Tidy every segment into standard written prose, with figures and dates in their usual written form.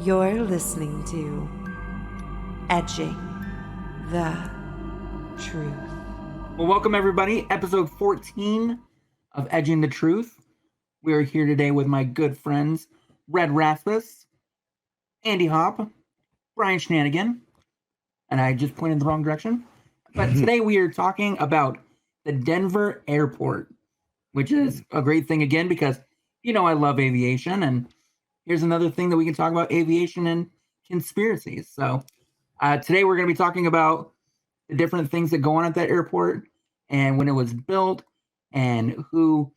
You're listening to Edging the Truth. Well, welcome everybody. Episode 14 of Edging the Truth. We are here today with my good friends, Red Rasmus, Andy Hop, Brian Schnanigan, and I just pointed in the wrong direction. But today we are talking about the Denver airport, which is a great thing again because, you know, I love aviation, and here's another thing that we can talk about: aviation and conspiracies. So today we're going to be talking about the different things that go on at that airport and when it was built and who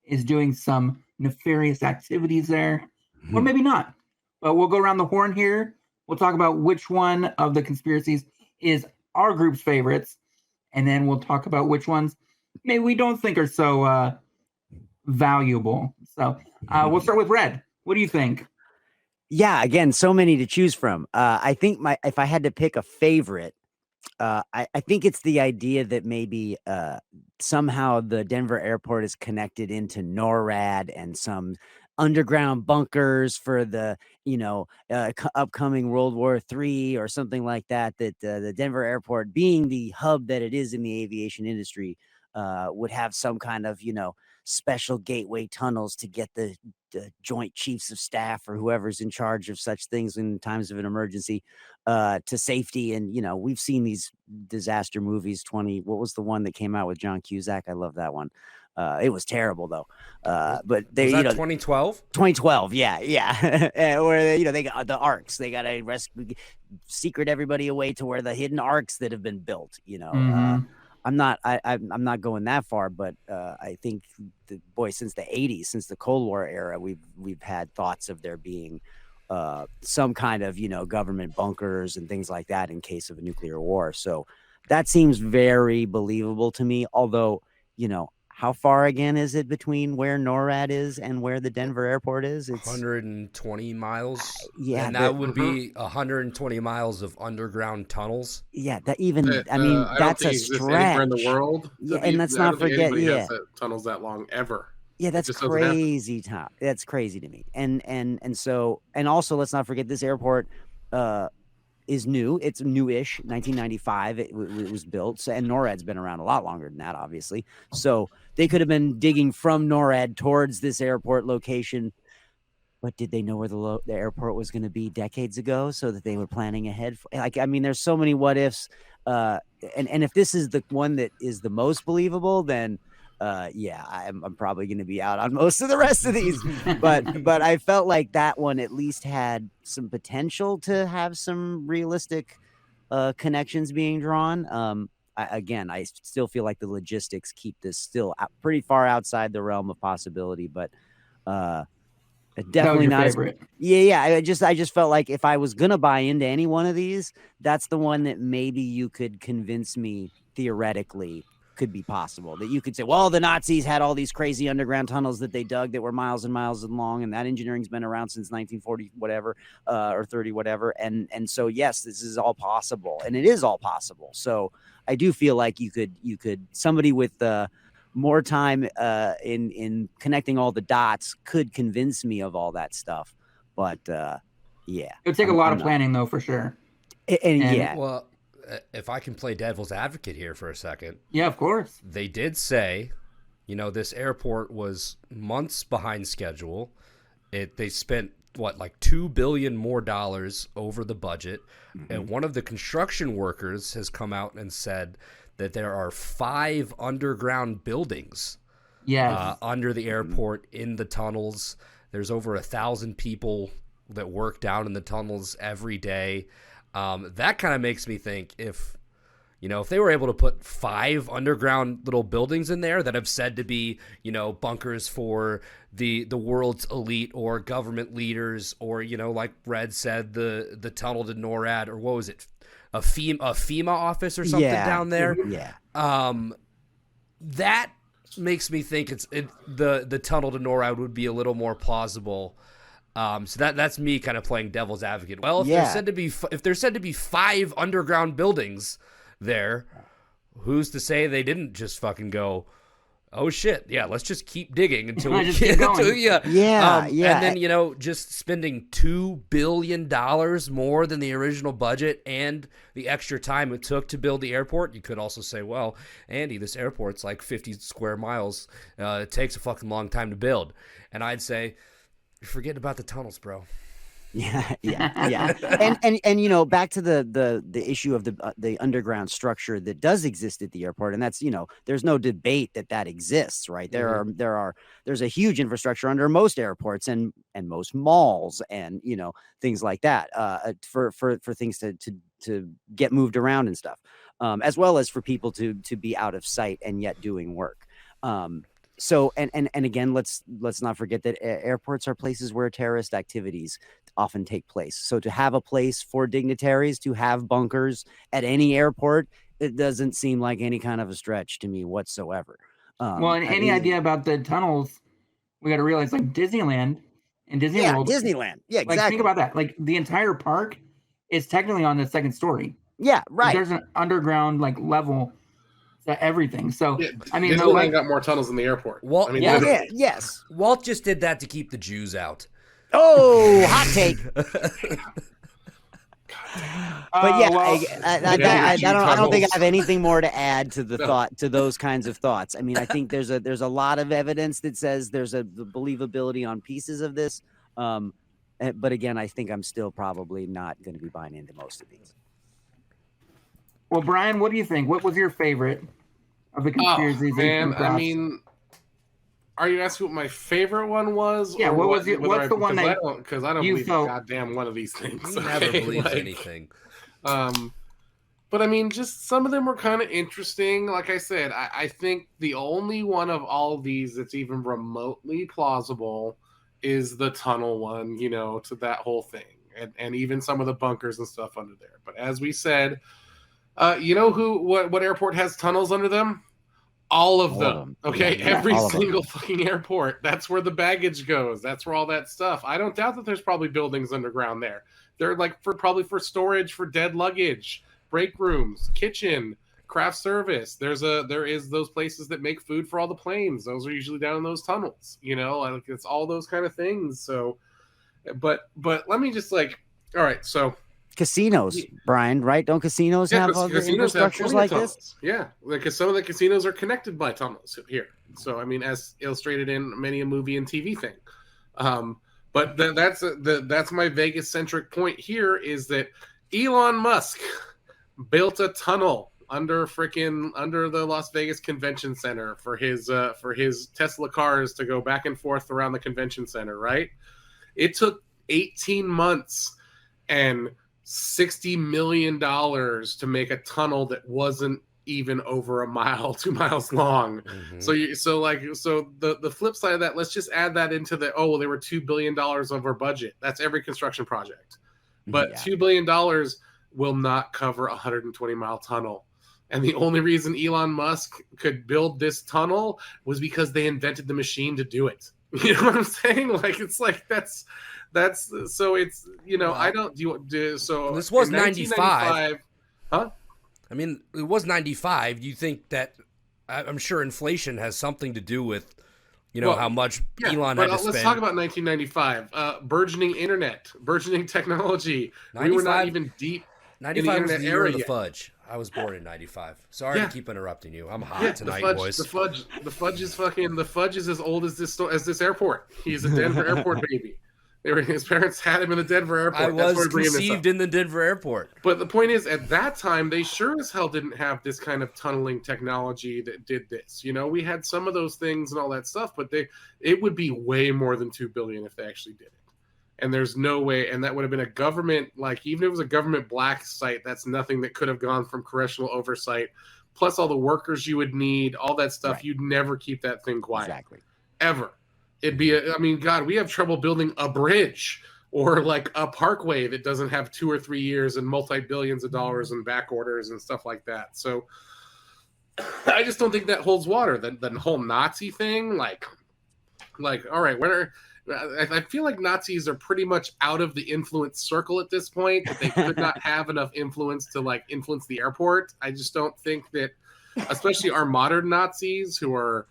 is doing some nefarious activities there, or maybe not. But we'll go around the horn here. We'll talk about which one of the conspiracies is our group's favorites, and then we'll talk about which ones maybe we don't think are so valuable. So we'll start with Red. What do you think? Yeah, again, so many to choose from. I think if I had to pick a favorite, I think it's the idea that maybe somehow the Denver airport is connected into NORAD and some underground bunkers for the, upcoming World War III or something like that, that the Denver airport, being the hub that it is in the aviation industry, would have some kind of, special gateway tunnels to get the Joint Chiefs of Staff or whoever's in charge of such things in times of an emergency to safety. And, we've seen these disaster movies. What was the one that came out with John Cusack? I love that one. It was terrible though. But they, was that 2012? 2012. Yeah. Where they got the arcs. They got to secret everybody away to where the hidden arcs that have been built. I'm not going that far, but I think since the 80s, since the Cold War era, we've had thoughts of there being some kind of government bunkers and things like that in case of a nuclear war. So that seems very believable to me. Although how far again is it between where NORAD is and where the Denver airport is? It's 120 miles. Yeah, and that would be 120 miles of underground tunnels. Yeah, that's a stretch anywhere in the world. Yeah, and let's not forget. Yeah, tunnels that long ever. Yeah, that's crazy. That's crazy to me. And also let's not forget this airport is new. It's newish. 1995 it was built. So, and NORAD's been around a lot longer than that, obviously. So they could have been digging from NORAD towards this airport location. But did they know where the airport was going to be decades ago, so that they were planning ahead? There's so many what ifs. And if this is the one that is the most believable, then I'm probably going to be out on most of the rest of these. but I felt like that one at least had some potential to have some realistic connections being drawn. I still feel like the logistics keep this still pretty far outside the realm of possibility, but definitely not favorite. I just felt like if I was gonna buy into any one of these, that's the one that maybe you could convince me theoretically could be possible, that you could say, well, the Nazis had all these crazy underground tunnels that they dug that were miles and miles long, and that engineering's been around since 1940 whatever or 30 whatever, and so yes, this is all possible, and it is all possible. So I do feel like you could somebody with more time in connecting all the dots could convince me of all that stuff. But it would take a lot of planning though, for sure. Well, if I can play devil's advocate here for a second. Yeah, of course. They did say, this airport was months behind schedule. They spent like $2 billion more over the budget. Mm-hmm. And one of the construction workers has come out and said that there are 5 underground buildings under the airport in the tunnels. There's over 1,000 people that work down in the tunnels every day. That kind of makes me think if they were able to put 5 underground little buildings in there that have said to be, bunkers for the world's elite or government leaders, or, like Red said, the tunnel to NORAD, or what was it? A FEMA office or something down there. Yeah. That makes me think the tunnel to NORAD would be a little more plausible. So that's me kind of playing devil's advocate. Well, if there's said to be 5 underground buildings there, who's to say they didn't just fucking go oh shit, yeah, let's just keep digging until we Just get keep going. to, Yeah, yeah. And then, just spending $2 billion more than the original budget and the extra time it took to build the airport. You could also say, well, Andy, this airport's like 50 square miles. It takes a fucking long time to build. And I'd say, you're forgetting about the tunnels, bro. Yeah. And back to the issue of the underground structure that does exist at the airport, and that's there's no debate that exists, right? There's a huge infrastructure under most airports and most malls and things like that for things to get moved around and stuff, as well as for people to be out of sight and yet doing work. So and again, let's not forget that airports are places where terrorist activities often take place. So to have a place for dignitaries to have bunkers at any airport, it doesn't seem like any kind of a stretch to me whatsoever. Well, and any idea about the tunnels, we got to realize, like Disneyland and Disney World. Disneyland. Yeah, exactly. Like, think about that. Like, the entire park is technically on the second story. Yeah, right. There's an underground level to everything. So I mean, Disneyland got more tunnels than the airport. Walt, I mean, yes. Walt just did that to keep the Jews out. Oh, hot take. But yeah, I don't think I have anything more to add to the thought, to those kinds of thoughts. I mean, I think there's a lot of evidence that says there's the believability on pieces of this. But again, I think I'm still probably not going to be buying into most of these. Well, Brian, what do you think? What was your favorite of the conspiracies? Man, I mean, are you asking what my favorite one was? Yeah, what was it? What's the one that because I don't believe goddamn one of these things. He never believes anything. But I mean, just some of them were kind of interesting. Like I said, I think the only one of all of these that's even remotely plausible is the tunnel one, to that whole thing. And even some of the bunkers and stuff under there. But as we said, what airport has tunnels under them? All of them. Okay, yeah, every single fucking airport. That's where the baggage goes. That's where all that stuff. I don't doubt that there's probably buildings underground there. They're probably for storage for dead luggage, break rooms, kitchen, craft service. There is those places that make food for all the planes. Those are usually down in those tunnels. It's all those kind of things. So, but let me just all right. So casinos, Brian, right? Don't casinos have all the infrastructures like this? Yeah, because some of the casinos are connected by tunnels here. So, I mean, as illustrated in many a movie and TV thing. But that's my Vegas-centric point here is that Elon Musk built a tunnel under the Las Vegas Convention Center for his Tesla cars to go back and forth around the convention center, right? It took 18 months and $60 million to make a tunnel that wasn't even over 2 miles long. Mm-hmm. So the flip side of that, let's just add that into they were $2 billion over budget. That's every construction project. But $2 billion will not cover a 120-mile tunnel. And the only reason Elon Musk could build this tunnel was because they invented the machine to do it. You know what I'm saying? That's so it's I don't do so. This was 95. Huh? I mean, it was 95. Do you think that? I'm sure inflation has something to do with, how much Elon had to spend. Let's talk about 1995. Burgeoning internet, burgeoning technology. 95, we were not even deep. 95 was the year of the yet. fudge. I was born in 95. Sorry to keep interrupting you. I'm hot tonight, boys. The fudge is as old as this airport. He's a Denver airport baby. His parents had him in the Denver airport. I was conceived in the Denver airport. But the point is, at that time, they sure as hell didn't have this kind of tunneling technology that did this. We had some of those things and all that stuff, but it would be way more than $2 billion if they actually did it. And there's no way, and that would have been a government, even if it was a government black site, that's nothing that could have gone from congressional oversight. Plus all the workers you would need, all that stuff. Right. You'd never keep that thing quiet. Exactly. Ever. It'd be, God, we have trouble building a bridge or a parkway that doesn't have 2 or 3 years and multi-billions of dollars in back orders and stuff like that. So I just don't think that holds water. The whole Nazi thing, all right, I feel like Nazis are pretty much out of the influence circle at this point, that they could not have enough influence to influence the airport. I just don't think that, especially our modern Nazis who are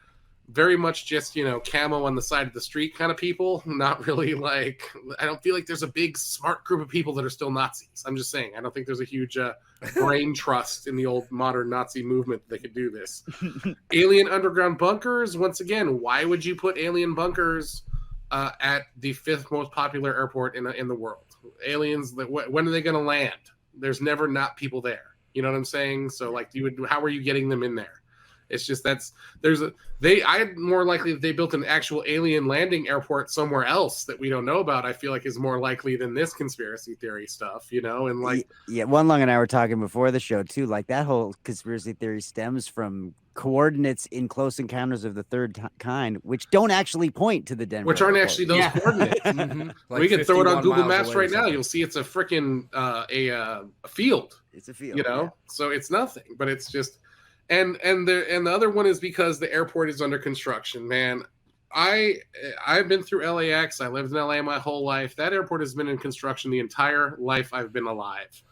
very much just, you know, camo on the side of the street kind of people. Not really like, I don't feel like there's a big smart group of people that are still Nazis. I'm just saying, I don't think there's a huge brain trust in the old modern Nazi movement that could do this. Alien underground bunkers. Once again, why would you put alien bunkers at the 5th most popular airport in the world? Aliens, when are they going to land? There's never not people there. You know what I'm saying? So like, how are you getting them in there? It's just I'd more likely that they built an actual alien landing airport somewhere else that we don't know about. I feel like is more likely than this conspiracy theory stuff, you know. And like, yeah, One Lung and I were talking before the show too. Like that whole conspiracy theory stems from coordinates in Close Encounters of the Third Kind, which don't actually point to the Denver, which aren't airport. actually those coordinates. Mm-hmm. Like we can throw it on 51 Google miles Maps away right or now. something. You'll see it's a freaking a field. It's a field, you know. yeah. So it's nothing, but it's just. And the other one is because the airport is under construction, man. I've been through LAX. I lived in LA my whole life. That airport has been in construction the entire life I've been alive.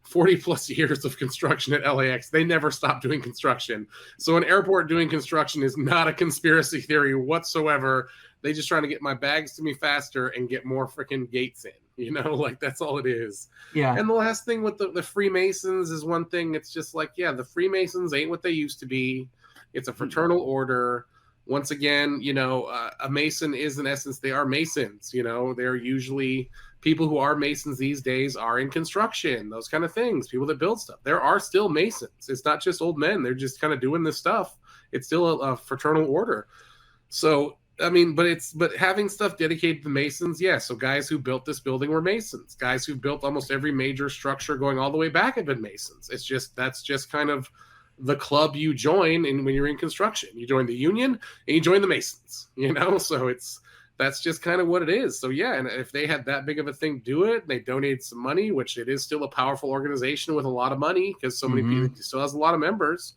40 plus years of construction at LAX. They never stop doing construction. So an airport doing construction is not a conspiracy theory whatsoever. They just trying to get my bags to me faster and get more freaking gates in. You know, like that's all it is. Yeah. And the last thing with the Freemasons is one thing. It's just like, yeah, the Freemasons ain't what they used to be. It's a fraternal order. Once again, you know, a Mason is in essence, they are Masons. You know, they're usually people who are Masons these days are in construction, those kind of things, people that build stuff. There are still Masons. It's not just old men. They're just kind of doing this stuff. It's still a fraternal order. So, I mean, but having stuff dedicated to Masons, yeah. So guys who built this building were Masons. Guys who built almost every major structure going all the way back have been Masons. That's just kind of the club you join when you're in construction. You join the union and you join the Masons, you know? So that's just kind of what it is. So yeah, and if they had that big of a thing do it, they donated some money, which it is still a powerful organization with a lot of money because so many people still has a lot of members.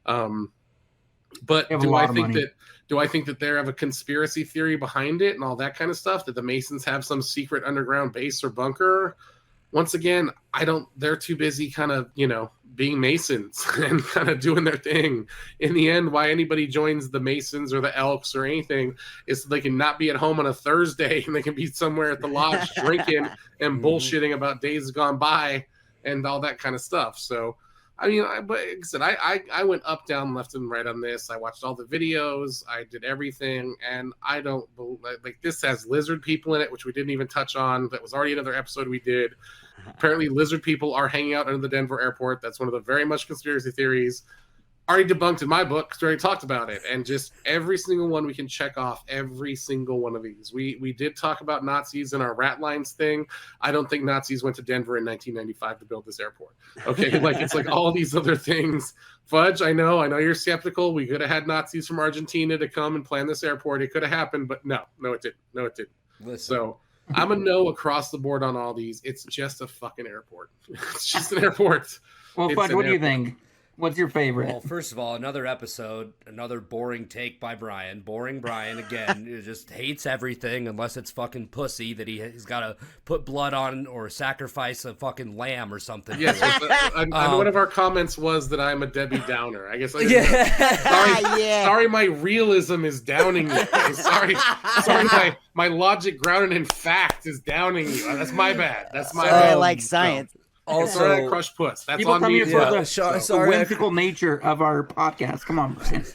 But do I think that they have a conspiracy theory behind it and all that kind of stuff, that the Masons have some secret underground base or bunker? Once again, they're too busy kind of, you know, being Masons and kind of doing their thing. In the end, why anybody joins the Masons or the Elks or anything is so they can not be at home on a Thursday and they can be somewhere at the lodge drinking and bullshitting about days gone by and all that kind of stuff. So, I mean, but like I said, I went up, down, left, and right on this. I watched all the videos. I did everything, and I don't believe, like, this has lizard people in it, which we didn't even touch on. That was already another episode we did. Apparently, lizard people are hanging out under the Denver airport. That's one of the very much conspiracy theories. Already debunked in my book, because we already talked about it. And just every single one we can check off, every single one of these. We did talk about Nazis in our rat lines thing. I don't think Nazis went to Denver in 1995 to build this airport. Okay, like it's like all these other things. Fudge, I know you're skeptical. We could have had Nazis from Argentina to come and plan this airport. It could have happened, but no, it didn't. No, it didn't. Listen. So I'm a no across the board on all these. It's just a fucking airport. It's just an airport. Well, Fudge, what do you think? What's your favorite? Well, first of all, another episode, another boring take by Brian. Boring Brian again. He just hates everything unless it's fucking pussy that he's got to put blood on or sacrifice a fucking lamb or something. Yes, one of our comments was that I'm a Debbie Downer. I guess. Sorry, my realism is downing you. Sorry, my logic grounded in fact is downing you. That's my bad. That's my bad. I like science. Also, crush puss. That's people on come me. here for the whimsical nature of our podcast. Come on, Brian.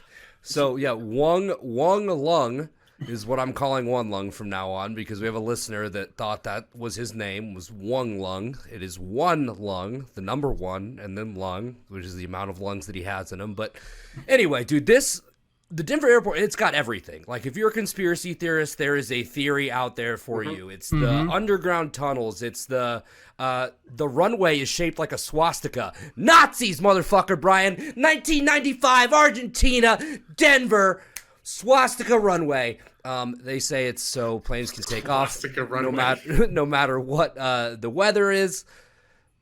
So yeah, Wong Lung is what I'm calling One Lung from now on, because we have a listener that thought that was his name, was Wong Lung. It is one lung, the number one, and then lung, which is the amount of lungs that he has in him. But anyway, dude, the Denver airport, it's got everything. Like, if you're a conspiracy theorist, there is a theory out there for you. It's the underground tunnels. It's the runway is shaped like a swastika. Nazis, motherfucker, Brian. 1995, Argentina, Denver, swastika runway. They say it's so planes can take off no matter what the weather is.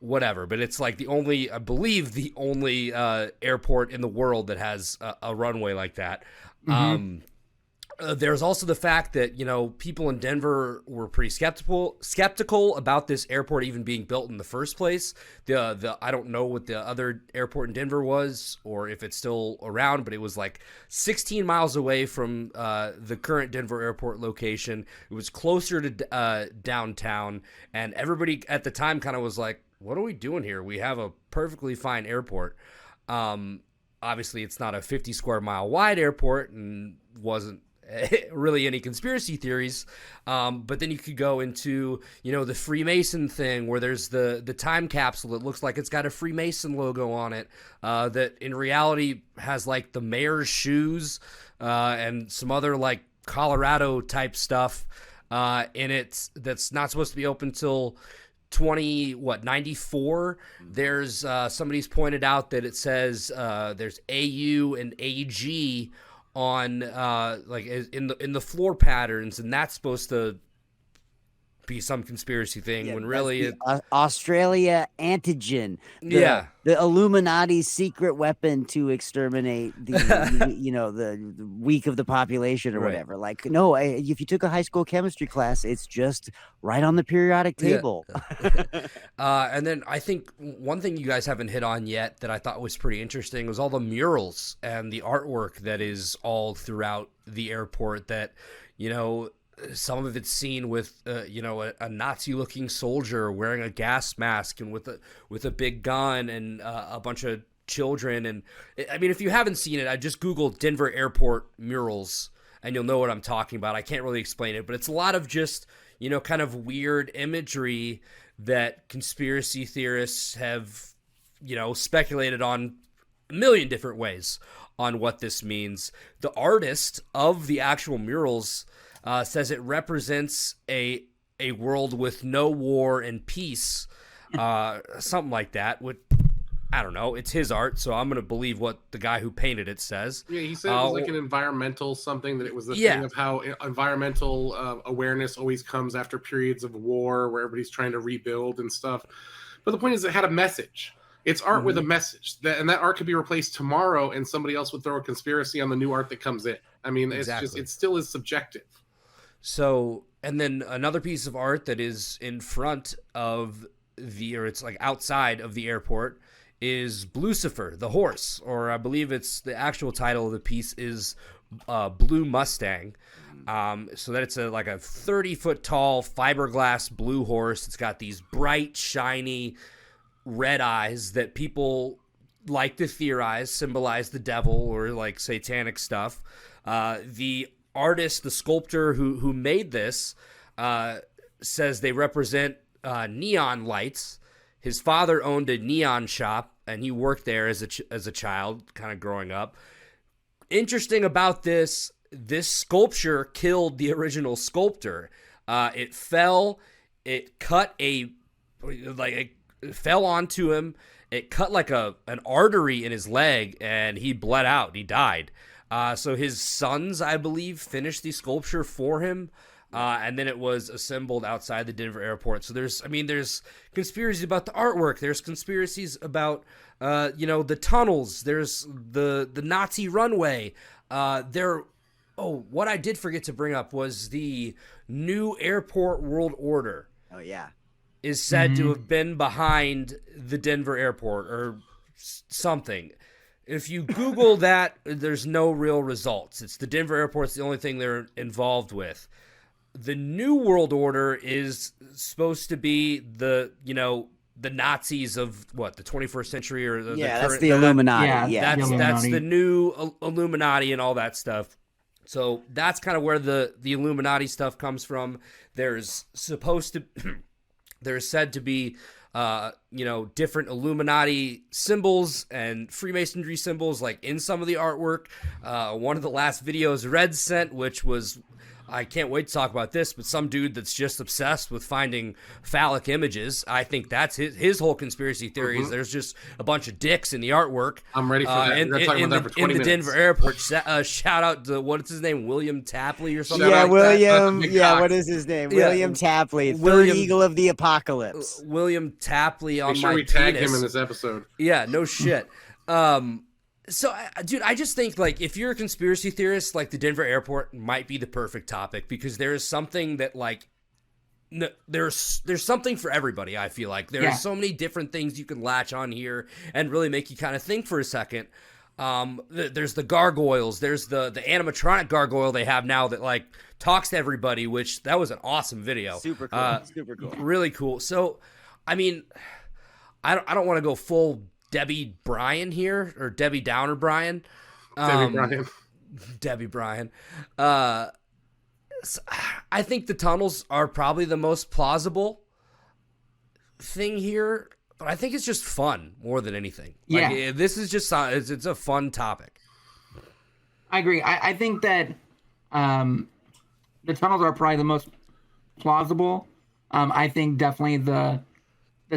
Whatever, but it's like I believe the only airport in the world that has a runway like that. There's also the fact that, people in Denver were pretty skeptical about this airport even being built in the first place. I don't know what the other airport in Denver was or if it's still around, but it was like 16 miles away from the current Denver airport location. It was closer to downtown, and everybody at the time kind of was like, what are we doing here? We have a perfectly fine airport. Obviously, it's not a 50 square mile wide airport and wasn't really any conspiracy theories, but then you could go into the Freemason thing where there's the time capsule that looks like it's got a Freemason logo on it, that in reality has like the mayor's shoes and some other like Colorado type stuff in it that's not supposed to be open till 94. There's somebody's pointed out that it says there's AU and AG on like in the floor patterns, and that's supposed to be some conspiracy thing when really Australia antigen, the Illuminati's secret weapon to exterminate the the weak of the population or whatever. Like, no, if you took a high school chemistry class, it's just right on the periodic table. And then I think one thing you guys haven't hit on yet that I thought was pretty interesting was all the murals and the artwork that is all throughout the airport that, some of it's seen with, a Nazi-looking soldier wearing a gas mask and with a big gun and a bunch of children. And I mean, if you haven't seen it, I just Googled Denver Airport murals, and you'll know what I'm talking about. I can't really explain it, but it's a lot of just, kind of weird imagery that conspiracy theorists have, speculated on a million different ways on what this means. The artist of the actual murals says it represents a world with no war and peace, something like that. I don't know. It's his art, so I'm going to believe what the guy who painted it says. Yeah, he said it was like an environmental something, that it was the thing of how environmental awareness always comes after periods of war where everybody's trying to rebuild and stuff. But the point is, it had a message. It's art with a message, and that art could be replaced tomorrow, and somebody else would throw a conspiracy on the new art that comes in. I mean, exactly. It still is subjective. So, and then another piece of art that is in front of it's like outside of the airport, is Lucifer the Horse, or I believe it's the actual title of the piece is Blue Mustang. So that it's like a 30-foot tall fiberglass blue horse. It's got these bright, shiny red eyes that people like to theorize symbolize the devil or like satanic stuff. The artist, the sculptor who made this, says they represent neon lights. His father owned a neon shop, and he worked there as a child, kind of growing up. Interesting about this sculpture killed the original sculptor. It fell. It cut it fell onto him. It cut like an artery in his leg, and he bled out. He died. So his sons, I believe, finished the sculpture for him. And then it was assembled outside the Denver airport. So there's conspiracies about the artwork. There's conspiracies about, the tunnels. There's the Nazi runway. What I did forget to bring up was the new airport world order. Oh, yeah. Is said to have been behind the Denver airport or something. If you Google that, there's no real results. It's the Denver airport's the only thing they're involved with. The New World Order is supposed to be the Nazis of the 21st century or the that's current, the Illuminati. That's the new Illuminati and all that stuff. So that's kind of where the Illuminati stuff comes from. There's said to be different Illuminati symbols and Freemasonry symbols like in some of the artwork. One of the last videos Red sent, which was, I can't wait to talk about this, but some dude that's just obsessed with finding phallic images. I think that's his whole conspiracy theory is there's just a bunch of dicks in the artwork. I'm ready for that. We're going to talk about that for 20 minutes. In the Denver airport. Shout out to, what's his name? William Tapley or something? Yeah, William. What is his name? Yeah. William Tapley, third eagle of the apocalypse. William Tapley on Make sure my we tag penis. him in this episode. Yeah, no shit. So, dude, I just think, like, if you're a conspiracy theorist, like, the Denver airport might be the perfect topic because there is something that, like, no, there's something for everybody. I feel like there are so many different things you can latch on here and really make you kind of think for a second. There's the gargoyles. There's the animatronic gargoyle they have now that, like, talks to everybody, which that was an awesome video. Super cool. Super cool. Really cool. So, I mean, I don't want to go full Debbie Bryan here, or Debbie Downer Bryan. Debbie Bryan. I think the tunnels are probably the most plausible thing here, but I think it's just fun more than anything. Like, this is just it's a fun topic. I agree. I think that the tunnels are probably the most plausible. I think definitely the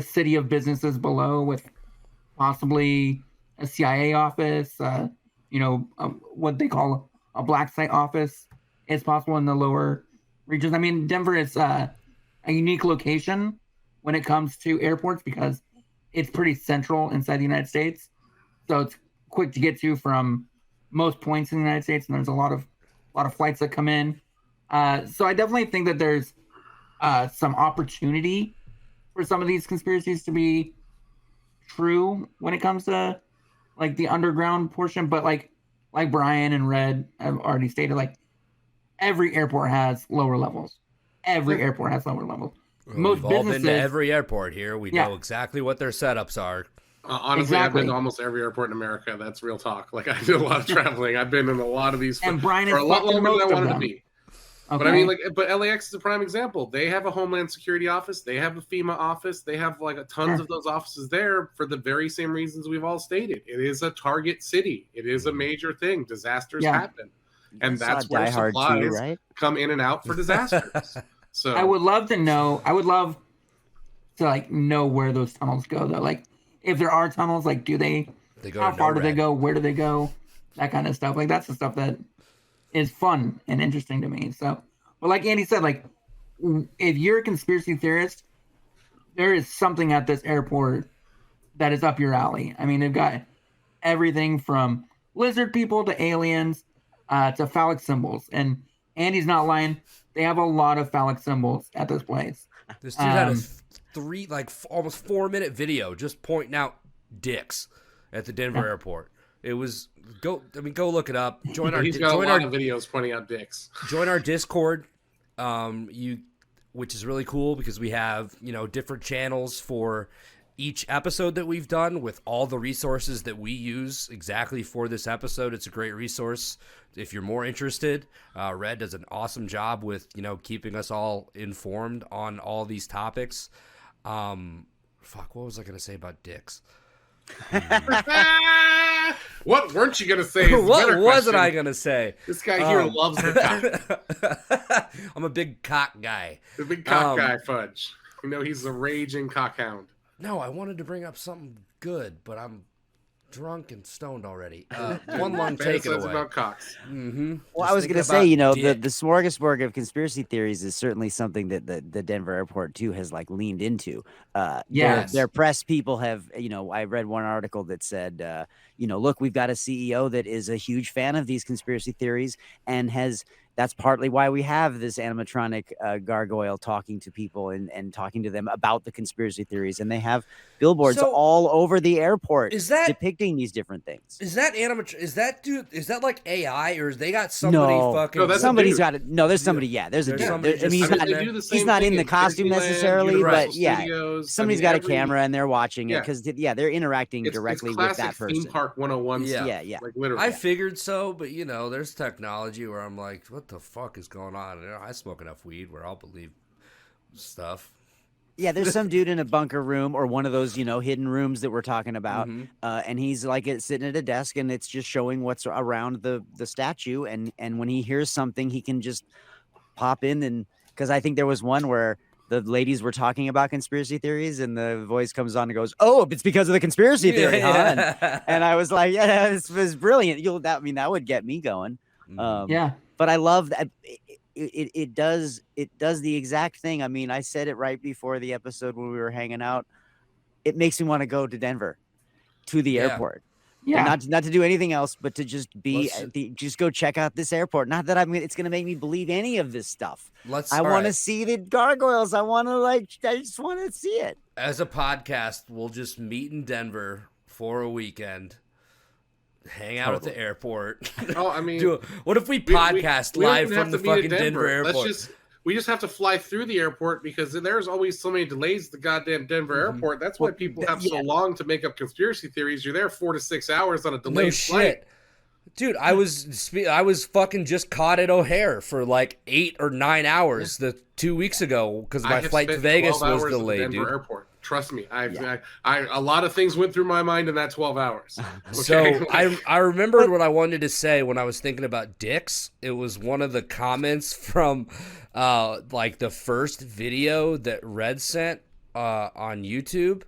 city of businesses below with possibly a CIA office, what they call a black site office is possible in the lower regions. I mean, Denver is a unique location when it comes to airports because it's pretty central inside the United States. So it's quick to get to from most points in the United States, and there's a lot of flights that come in. So I definitely think that there's some opportunity for some of these conspiracies to be true when it comes to like the underground portion, but like Brian and Red have already stated, like every airport has lower levels. Every airport has lower levels. Well, Most we've all businesses, been to every airport here. We know exactly what their setups are. Honestly, I've been to almost every airport in America. That's real talk. Like, I did a lot of traveling. I've been in a lot of these and Brian for is a lot longer than I wanted them. to be. Okay. But I mean, but LAX is a prime example. They have a Homeland Security office. They have a FEMA office. They have like tons of those offices there for the very same reasons we've all stated. It is a target city. It is a major thing. Disasters happen, and that's where supplies come in and out for disasters. So I would love to know. I would love to like know where those tunnels go though. Like if there are tunnels, like do they go how far NORAD. Do they go? Where do they go? That kind of stuff. Like that's the stuff that is fun and interesting to me. So, but like Andy said, like if you're a conspiracy theorist, there is something at this airport that is up your alley. I mean, they've got everything from lizard people to aliens to phallic symbols. And Andy's not lying. They have a lot of phallic symbols at this place. This dude had a almost 4-minute video just pointing out dicks at the Denver airport. It was go look it up. Join our videos pointing out dicks. Join our Discord, which is really cool because we have different channels for each episode that we've done with all the resources that we use exactly for this episode. It's a great resource if you're more interested. Red does an awesome job with keeping us all informed on all these topics. What was I gonna say about dicks? What weren't you gonna say? What wasn't I gonna say? This guy here loves the cock. I'm a big cock guy. The big cock guy, Fudge. He's a raging cockhound. No, I wanted to bring up something good, but I'm drunk and stoned already. One lung, take it away. About cocks. Mm-hmm. Well, I was going to say, the smorgasbord of conspiracy theories is certainly something that the Denver airport too has like leaned into. Their press people have, I read one article that said, look, we've got a CEO that is a huge fan of these conspiracy theories and that's partly why we have this animatronic gargoyle talking to people and talking to them about the conspiracy theories. And they have billboards all over the airport depicting these different things. Is that is that like AI or they got somebody fucking? No, somebody's got it. No, there's somebody. Yeah, there's a dude. He's not in the costume necessarily, but somebody's got a camera and they're watching it because they're interacting directly with that person. Theme Park 101 stuff. Yeah. Like literally. I figured so, but there's technology where I'm like, what the fuck is going on? I smoke enough weed where I'll believe stuff. Yeah, there's some dude in a bunker room or one of those, hidden rooms that we're talking about. Mm-hmm. And he's like sitting at a desk and it's just showing what's around the statue. And when he hears something, he can just pop in. And because I think there was one where the ladies were talking about conspiracy theories and the voice comes on and goes, "Oh, it's because of the conspiracy theory." Huh? And I was like, yeah, this was brilliant. That would get me going. But I love that it does the exact thing. I mean, I said it right before the episode when we were hanging out. It makes me want to go to Denver, to the airport. Yeah. Not to do anything else, but to just be Let's- just go check out this airport. Not that it's going to make me believe any of this stuff. I all want to right. see the gargoyles. I just want to see it. As a podcast, we'll just meet in Denver for a weekend. Hang out at the airport. Oh, I mean, what if we we podcast don't live even from have the to meet at fucking Denver airport? We just have to fly through the airport because there's always so many delays at the goddamn Denver airport. That's why people have so long to make up conspiracy theories. You're there 4 to 6 hours on a delayed flight. Dude, I was fucking just caught at O'Hare for like 8 or 9 hours 2 weeks ago because my flight to Vegas was delayed, at the Denver dude. airport. Trust me, I a lot of things went through my mind in that 12 hours. So I remembered what I wanted to say when I was thinking about dicks. It was one of the comments from like the first video that Red sent on YouTube.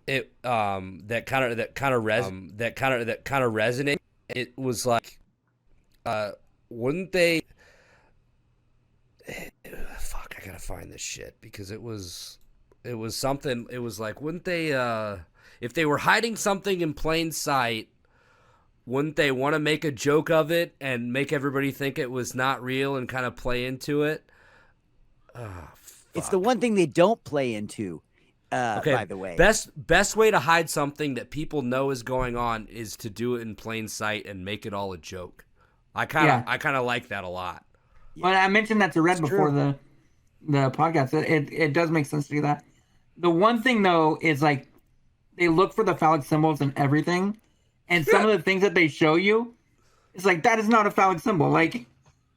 It that kind of resonated. It was like wouldn't they fuck, I gotta find this shit because it was something. It was like, wouldn't they if they were hiding something in plain sight, wouldn't they want to make a joke of it and make everybody think it was not real and kind of play into it? It's the one thing they don't play into. By the way, best way to hide something that people know is going on is to do it in plain sight and make it all a joke. I kind of like that a lot. Well, I mentioned that to Red before the podcast. It does make sense to do that. The one thing though is like they look for the phallic symbols and everything, and some of the things that they show you, it's like that is not a phallic symbol. Like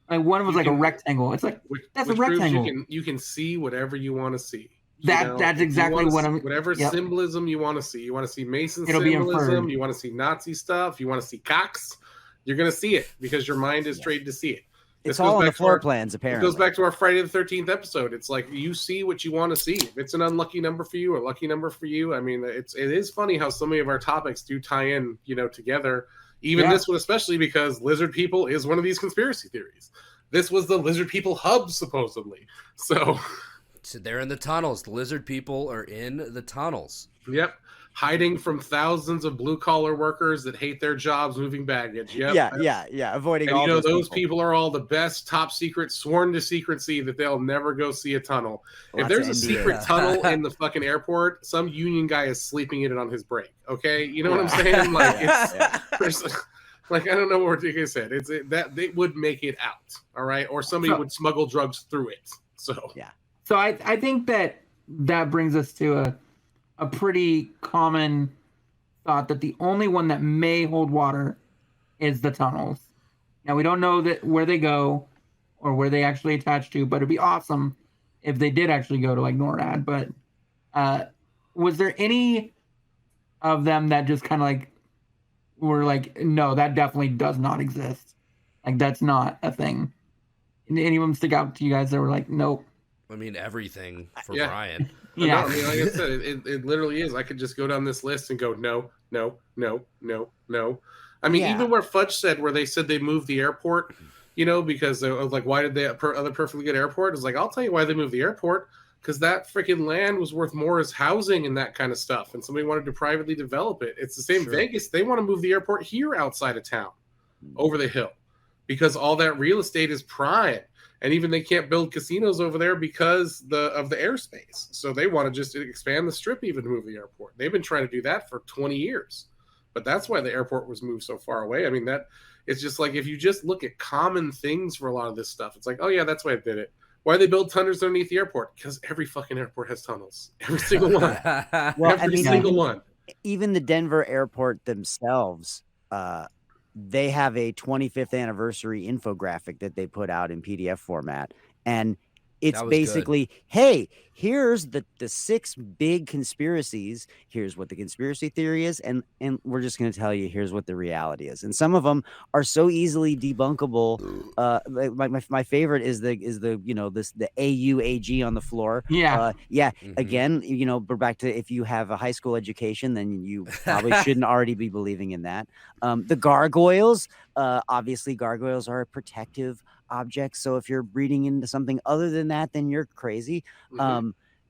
one was like a rectangle. It's like that's a rectangle. You can see whatever you want to see. That's exactly what I'm. Whatever symbolism you want to see. You want to see Mason It'll symbolism. You want to see Nazi stuff. You want to see cocks. You're gonna see it because your mind is trained to see it. It's all on the floor plans, apparently. It goes back to our Friday the 13th episode. It's like you see what you want to see. If it's an unlucky number for you or lucky number for you, I mean, it is funny how so many of our topics do tie in, together. Even this one, especially because lizard people is one of these conspiracy theories. This was the lizard people hub, supposedly. So they're in the tunnels. The lizard people are in the tunnels. Yep. Hiding from thousands of blue-collar workers that hate their jobs moving baggage. Yep. Yeah. Avoiding and all those people are all the best, top secret, sworn to secrecy that they'll never go see a tunnel. If there's a secret tunnel in the fucking airport, some union guy is sleeping in it on his break. Okay? You know what I'm saying? Like, like I don't know what you said. That they would make it out. All right? Or somebody would smuggle drugs through it. So yeah. So I think that brings us to a pretty common thought that the only one that may hold water is the tunnels. Now, we don't know where they go or where they actually attach to, but it'd be awesome if they did actually go to like NORAD. But was there any of them that just kind of like were like, no, that definitely does not exist? Like, that's not a thing. Any of them stick out to you guys that were like, nope? I mean, everything for Brian. Yeah. No, I mean, like I said, it literally is. I could just go down this list and go, no. I mean, even where Fudge said, where they said they moved the airport, because they was like, why did they other perfectly good airport? It's like, I'll tell you why they moved the airport, because that freaking land was worth more as housing and that kind of stuff, and somebody wanted to privately develop it. It's the same Vegas. They want to move the airport here outside of town, over the hill, because all that real estate is prime. And even they can't build casinos over there because of the airspace. So they want to just expand the strip even to move the airport. They've been trying to do that for 20 years. But that's why the airport was moved so far away. I mean, it's just like if you just look at common things for a lot of this stuff, it's like, oh, yeah, that's why they did it. Why they build tunnels underneath the airport? Because every fucking airport has tunnels. Every single one. Single one. Even the Denver airport themselves, they have a 25th anniversary infographic that they put out in PDF format. And it's basically, hey, here's the 6 big conspiracies. Here's what the conspiracy theory is. And we're just going to tell you, here's what the reality is. And some of them are so easily debunkable. My favorite is the AUAG on the floor. Yeah. Again, we're back to, if you have a high school education, then you probably shouldn't already be believing in that. The gargoyles, obviously gargoyles are a protective object. So if you're reading into something other than that, then you're crazy.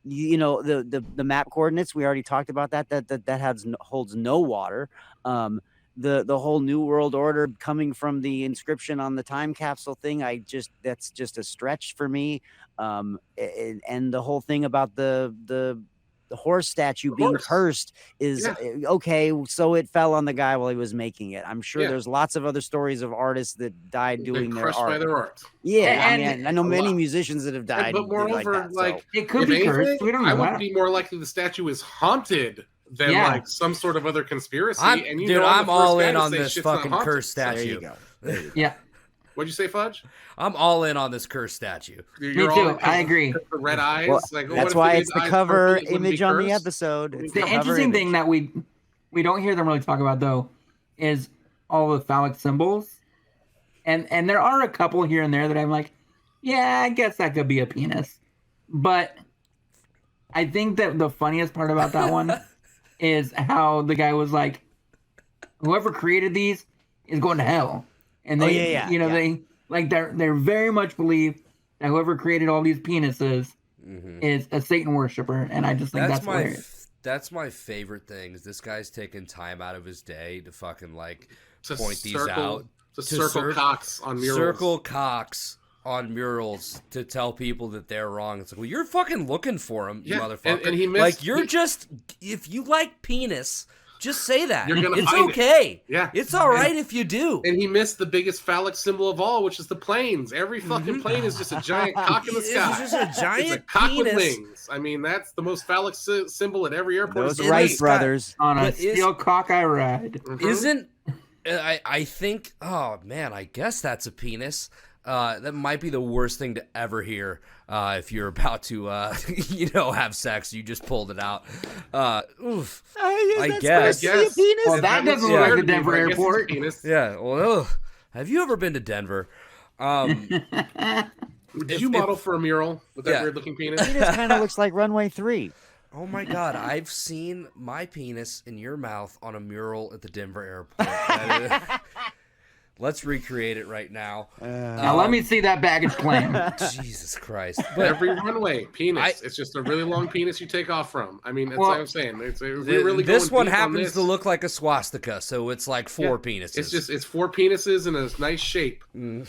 the map coordinates, we already talked about that holds no water. The whole New World Order coming from the inscription on the time capsule thing, that's just a stretch for me. And the whole thing about the horse statue being cursed is okay. So it fell on the guy while he was making it. I'm sure there's lots of other stories of artists that died doing their art. By their art. Yeah, I know many musicians that have died. But moreover, it could be cursed. We don't know. I would be more likely the statue is haunted than like some sort of other conspiracy. I'm all in on this fucking cursed statue. There you go. Yeah. What'd you say, Fudge? I'm all in on this cursed statue. Me too. I agree. The red eyes. Well, that's why it's the cover image on the episode. It's the interesting thing that we don't hear them really talk about, though, is all the phallic symbols. And there are a couple here and there that I'm like, yeah, I guess that could be a penis. But I think that the funniest part about that one is how the guy was like, whoever created these is going to hell. And they, they very much believe that whoever created all these penises is a Satan worshiper, and I just think that's hilarious. That's my favorite thing. Is this guy's taking time out of his day to fucking point these out, to circle cocks on murals. Circle cocks on murals to tell people that they're wrong. It's like, well, you're fucking looking for him, you motherfucker. And he missed, if you like penis. Just say that. It's okay. Yeah. It's all right if you do. And he missed the biggest phallic symbol of all, which is the planes. Every fucking plane is just a giant cock in the sky. It's just a giant it's a cock penis. with wings. I mean, that's the most phallic symbol at every airport. Those Wright brothers. On a steel cock I ride. Isn't... I think... Oh, man, I guess that's a penis. That might be the worst thing to ever hear if you're about to, have sex. You just pulled it out. Oof. I guess. Well, that doesn't look like the Denver airport. Yeah. Well, have you ever been to Denver? Did you model for a mural with that weird-looking penis? Penis kind of looks like Runway 3. Oh my God! I've seen my penis in your mouth on a mural at the Denver airport. Let's recreate it right now. Now let me see that baggage claim. Jesus Christ. But every runway, penis. It's just a really long penis you take off from. I mean, that's what I'm saying. This one happens to look like a swastika, so it's like four penises. It's four penises in a nice shape. And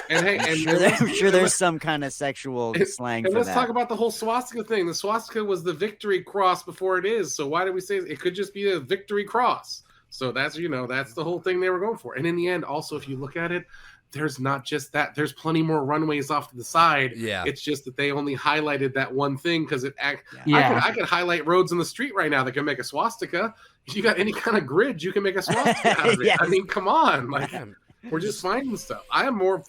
hey, I'm sure there's some kind of sexual slang for that. Let's talk about the whole swastika thing. The swastika was the victory cross before it is. So why do we say it could just be a victory cross? So that's the whole thing they were going for. And in the end, also, if you look at it, there's not just that. There's plenty more runways off to the side. Yeah. It's just that they only highlighted that one thing because I could highlight roads in the street right now that can make a swastika. If you got any kind of grid, you can make a swastika out of it. Yes. I mean, come on. We're just finding stuff. I am more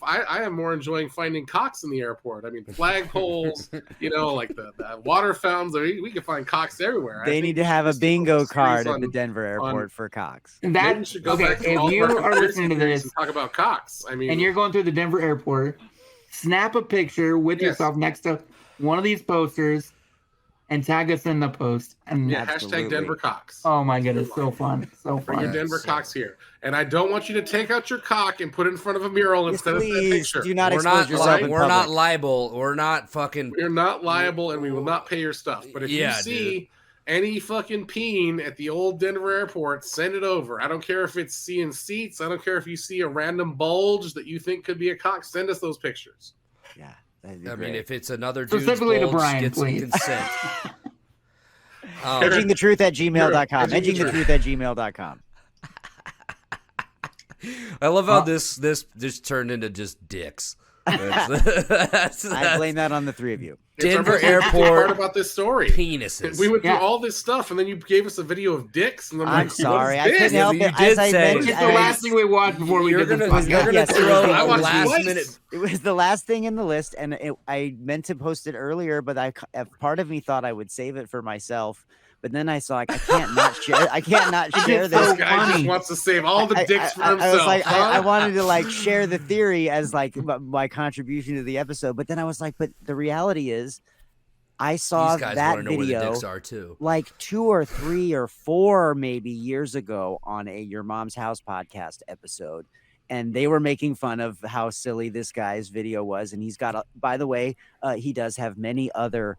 enjoying finding cocks in the airport. I mean, flagpoles, like the water fountains. We can find cocks everywhere. They need to have a bingo card at the Denver airport for cocks. That should go back to if you are listening to this and talk about cocks. I mean, and you're going through the Denver airport, snap a picture with yourself next to one of these posters. And tag us in the post. And hashtag Denver Cocks. Oh my goodness, so fun. So fun. Bring your Denver Cocks here. And I don't want you to take out your cock and put it in front of a mural instead of that picture. Do not expose yourself in public. We're not liable. We're not fucking... We're not liable and we will not pay your stuff. But if you see any fucking peen at the old Denver airport, send it over. I don't care if it's seeing seats. I don't care if you see a random bulge that you think could be a cock. Send us those pictures. Yeah. I mean, if it's another dude's specifically bulge, to Brian, get some consent. edgingthetruth@gmail.com. edgingthetruth@gmail.com. I love how this just turned into just dicks. I blame that on the three of you. Denver airport. Part about this story. Penises. We went through all this stuff, and then you gave us a video of dicks. And I'm sorry, I couldn't help it. As I mentioned, it's the last thing we watched before we did this podcast. You're gonna throw a last minute. It was the last thing in the list, and I meant to post it earlier, but part of me thought I would save it for myself. But then I saw I can't not share. I can't not share this. This guy just wants to save all the dicks for himself. I was like, I wanted to share the theory as my contribution to the episode. But then I was like, but the reality is, I saw that video where the dicks are too. Like 2 or 3 or 4 maybe years ago on a Your Mom's House podcast episode. And they were making fun of how silly this guy's video was. And he's got, by the way, he does have many other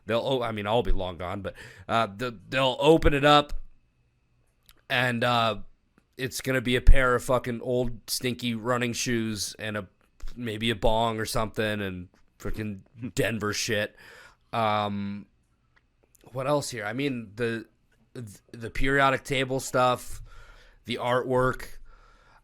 I'll be long gone, but they'll open it up, and it's gonna be a pair of fucking old stinky running shoes and maybe a bong or something, and freaking Denver shit. What else here? I mean, the periodic table stuff, the artwork.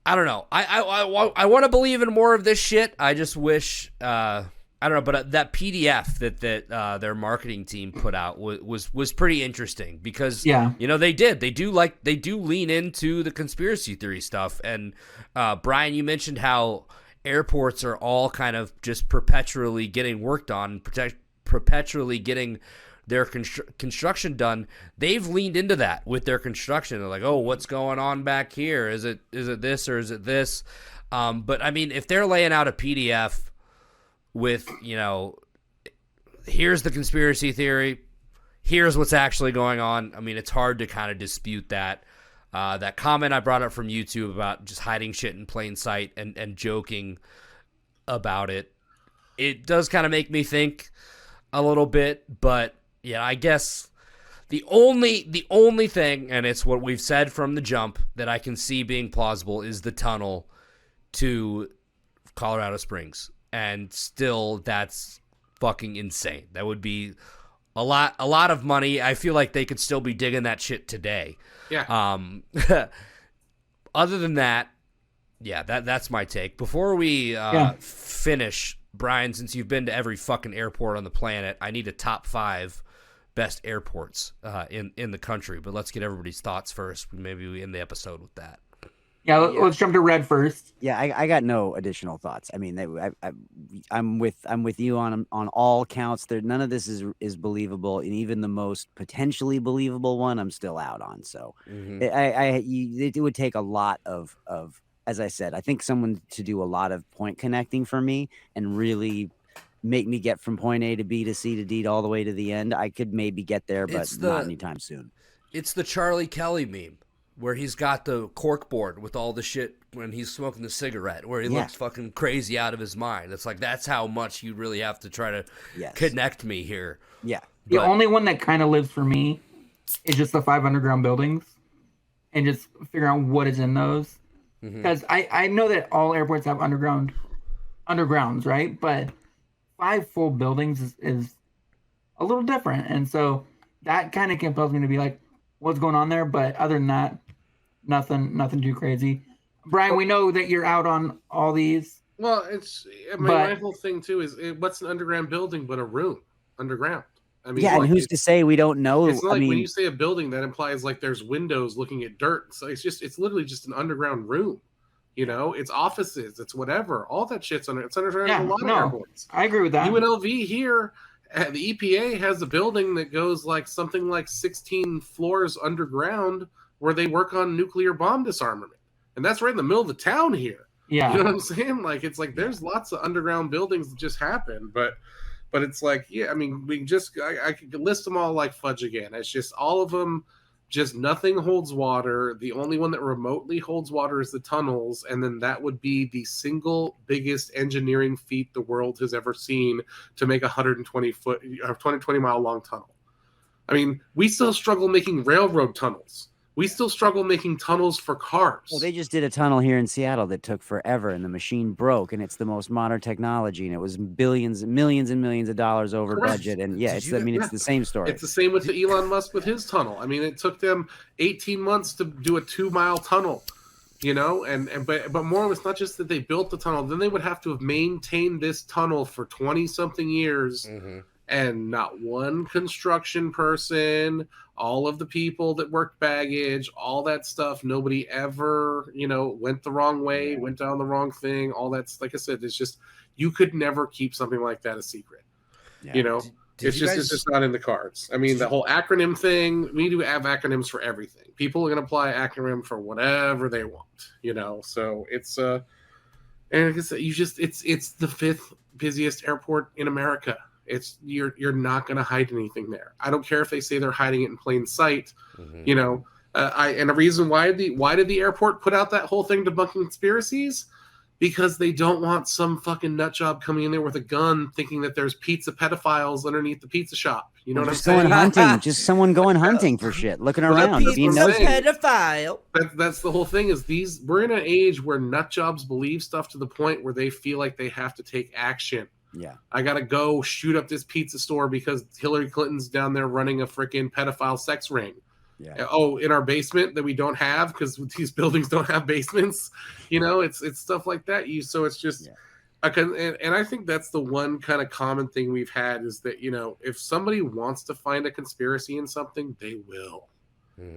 I don't know. I want to believe in more of this shit. I just wish I don't know, but that PDF that their marketing team put out was pretty interesting because they do lean into the conspiracy theory stuff. And Brian, you mentioned how airports are all kind of just perpetually getting worked on, perpetually getting their construction done. They've leaned into that with their construction. They're like, oh, what's going on back here? Is it this or is it this? But I mean, if they're laying out a PDF with, here's the conspiracy theory, here's what's actually going on. I mean, it's hard to kind of dispute that. That comment I brought up from YouTube about just hiding shit in plain sight and joking about it, it does kind of make me think a little bit, but yeah, I guess the only thing, and it's what we've said from the jump, that I can see being plausible is the tunnel to Colorado Springs. And still, that's fucking insane. That would be a lot of money. I feel like they could still be digging that shit today. Yeah. Other than that, yeah, that's my take. Before we finish, Brian, since you've been to every fucking airport on the planet, I need a top 5 best airports in the country. But let's get everybody's thoughts first. Maybe we end the episode with that. Yeah, let's jump to Red first. Yeah, I got no additional thoughts. I mean, I'm with you on all counts. There, none of this is believable, and even the most potentially believable one, I'm still out on. So, it would take a lot of, as I said, I think someone to do a lot of point connecting for me and really make me get from point A to B to C to D all the way to the end. I could maybe get there, but not anytime soon. It's the Charlie Kelly meme, where he's got the cork board with all the shit when he's smoking the cigarette, where he looks fucking crazy out of his mind. It's like, that's how much you really have to try to connect me here. Yeah. The only one that kind of lives for me is just the 5 underground buildings and just figure out what is in those. Because I know that all airports have undergrounds, right? But 5 full buildings is a little different. And so that kind of compels me to be like, what's going on there? But other than that, nothing too crazy. Brian, we know that you're out on all these. Well, my whole thing too is what's an underground building but a room underground? I mean, and who's to say we don't know? It's like when you say a building, that implies like there's windows looking at dirt. So it's literally just an underground room. It's offices, it's whatever. All that shit's underground in a lot of airports. I agree with that. UNLV here, the EPA has a building that goes like something like 16 floors underground where they work on nuclear bomb disarmament. And that's right in the middle of the town here. Yeah. You know what I'm saying? Like, it's like there's lots of underground buildings that just happen. But it's like, I mean, I could list them all like fudge again. It's just all of them, just nothing holds water. The only one that remotely holds water is the tunnels. And then that would be the single biggest engineering feat the world has ever seen to make a 20 mile long tunnel. I mean, we still struggle making railroad tunnels. We still struggle making tunnels for cars. Well, they just did a tunnel here in Seattle that took forever, and the machine broke, and it's the most modern technology, and it was millions and millions of dollars over budget. And it's the same story. It's the same with the Elon Musk with his tunnel. I mean, it took them 18 months to do a 2-mile tunnel, but more, it's not just that they built the tunnel. Then they would have to have maintained this tunnel for 20 something years. And not one construction person, all of the people that worked baggage, all that stuff, nobody ever, went the wrong way, went down the wrong thing. All that's, like I said, it's just, you could never keep something like that a secret. It's just not in the cards. I mean, the whole acronym thing, we do have acronyms for everything. People are going to apply acronym for whatever they want, so it's, and like I said, it's the 5th busiest airport in America. You're not going to hide anything there. I don't care if they say they're hiding it in plain sight. And a reason why did the airport put out that whole thing debunking conspiracies? Because they don't want some fucking nut job coming in there with a gun thinking that there's pizza pedophiles underneath the pizza shop. You know what I'm Just going saying? hunting. Just someone going hunting for shit, looking around, that's being what I'm nosy. saying. Pedophile. That's the whole thing. Is we're in an age where nut jobs believe stuff to the point where they feel like they have to take action. Yeah. I gotta go shoot up this pizza store because Hillary Clinton's down there running a freaking pedophile sex ring. Yeah. Oh, in our basement that we don't have because these buildings don't have basements. You know, it's stuff like that. So it's just, and I think that's the one kind of common thing we've had is that, you know, if somebody wants to find a conspiracy in something, they will.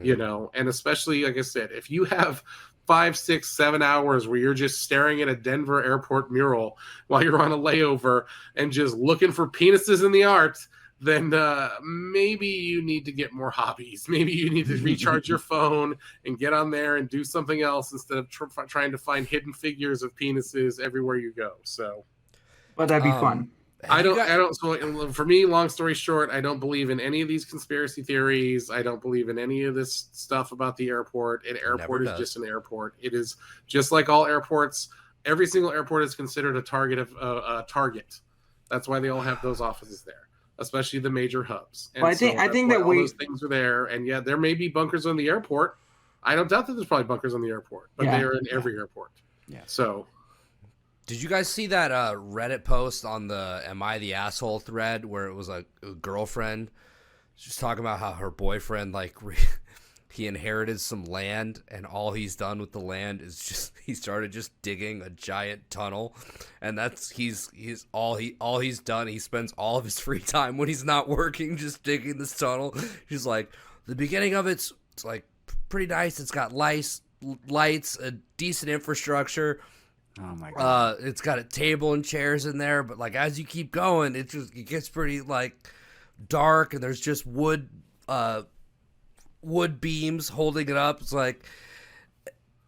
You know, and especially, like I said, if you have 5, 6, 7 hours where you're just staring at a Denver airport mural while you're on a layover and just looking for penises in the art, then maybe you need to get more hobbies. Maybe you need to recharge your phone and get on there and do something else instead of trying to find hidden figures of penises everywhere you go. So, But that'd be fun. I don't. So for me, long story short, I don't believe in any of these conspiracy theories. I don't believe in any of this stuff about the airport. An airport is just an airport. It is just like all airports. Every single airport is considered a target of a target. That's why they all have those offices there, especially the major hubs. And well, I think that all those things are there. And yeah, there may be bunkers on the airport. I don't doubt that there's probably bunkers on the airport, but they are in every airport. Yeah. So. Did you guys see that Reddit post on the "Am I the Asshole" thread where it was a girlfriend just talking about how her boyfriend he inherited some land and all he's done with the land is just he started just digging a giant tunnel, and that's he's all he's done. He spends all of his free time when he's not working just digging this tunnel. He's like, the beginning of it's like pretty nice. It's got lights, a decent infrastructure. Oh my god! It's got a table and chairs in there, but like as you keep going, it gets pretty like dark, and there's just wood beams holding it up. It's like,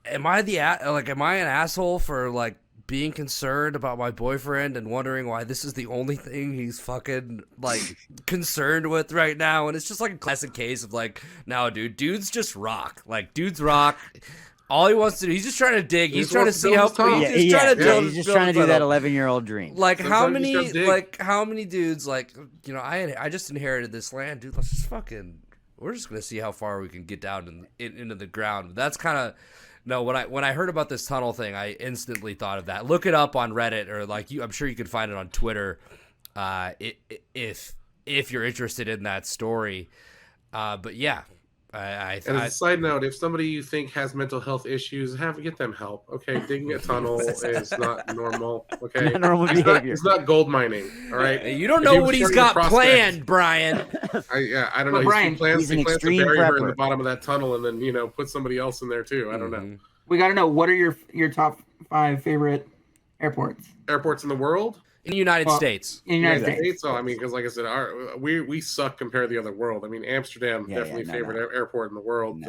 am I an asshole for like being concerned about my boyfriend and wondering why this is the only thing he's fucking like concerned with right now? And it's just like a classic case of like, no, dudes just rock. Like dudes rock. All he wants to do, he's just trying to dig. He's trying to see how He's just trying to do that 11-year-old dream. Like how many dudes like, you know, I just inherited this land, dude. Let's just we're just gonna see how far we can get down into the ground. That's kind of when I heard about this tunnel thing, I instantly thought of that. Look it up on Reddit or I'm sure you can find it on Twitter, if you're interested in that story. But yeah. And as a side note, if somebody you think has mental health issues, get them help. Okay, digging a tunnel is not normal. Okay, not normal behavior. It's not gold mining. All right, you don't know what he's got planned, Brian. I don't know. Brian, he plans an to bury her prepper in the bottom of that tunnel, and then put somebody else in there too. I don't know. We got to know, what are your top 5 favorite airports? Airports in the world. In the United States. In the United States. So I mean, because like I said, we suck compared to the other world. I mean, Amsterdam definitely favorite airport in the world.